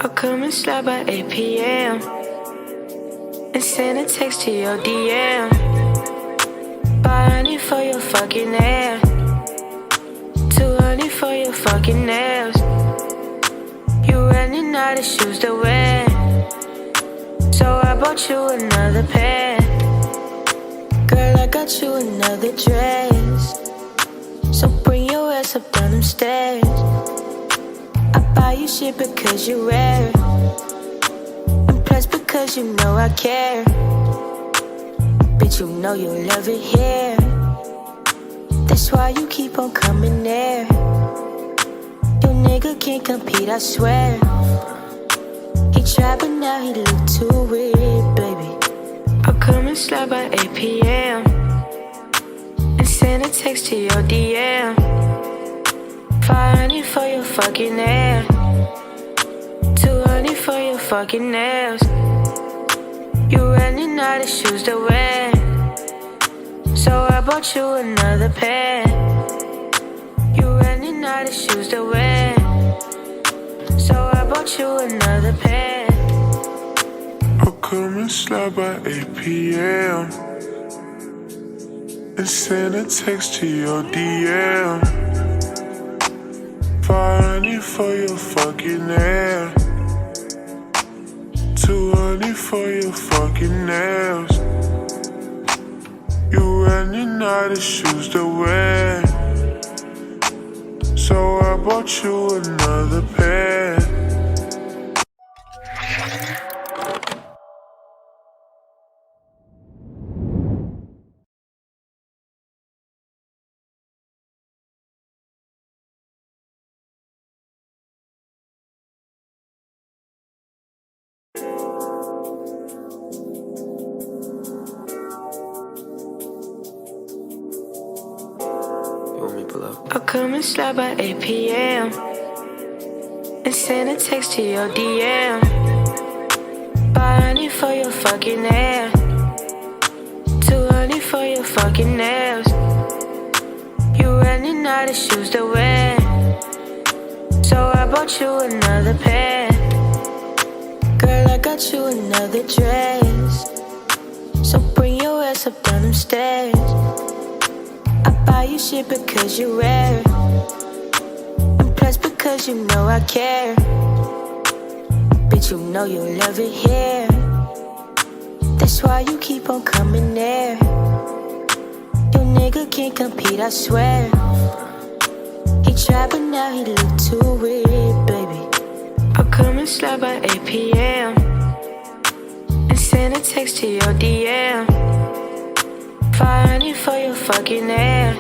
I'll come and slide by 8 p.m. and send a text to your DM. Buy honey for your fucking hair, too honey for your fucking nails. You running out of shoes to wear, so I bought you another pair. Girl, I got you another dress, so bring your ass up down them stairs. I buy you shit because you rare, and plus because you know I care. Bitch, you know you love it here, that's why you keep on coming there. Your nigga can't compete, I swear. He tried but now he look too weird, baby. I'll come and slide by 8 p.m. and send a text to your DM. 500 for your fucking hair, 200 for your fucking nails. You running out of shoes to wear, so I bought you another pair. You running out of shoes to wear, so I bought you another pair. I'll come and slide by 8 p.m. and send a text to your DM. 500 for your fucking hair, 200 for your fucking nails. You running out of shoes to wear, so I bought you another pair. I'll come and slide by 8 p.m. and send a text to your DM. Buy honey for your fucking hair, 200 for your fucking nails. You running out of shoes to wear, so I bought you another pair. Girl, I got you another dress, so bring your ass up down them stairs. I buy you shit because you rare, and plus because you know I care. Bitch, you know you love it here, that's why you keep on coming there. Your nigga can't compete, I swear. He tried but now he look too weird, baby. I'll come and slide by 8 p.m. and send a text to your DM. 500 for your fucking hair,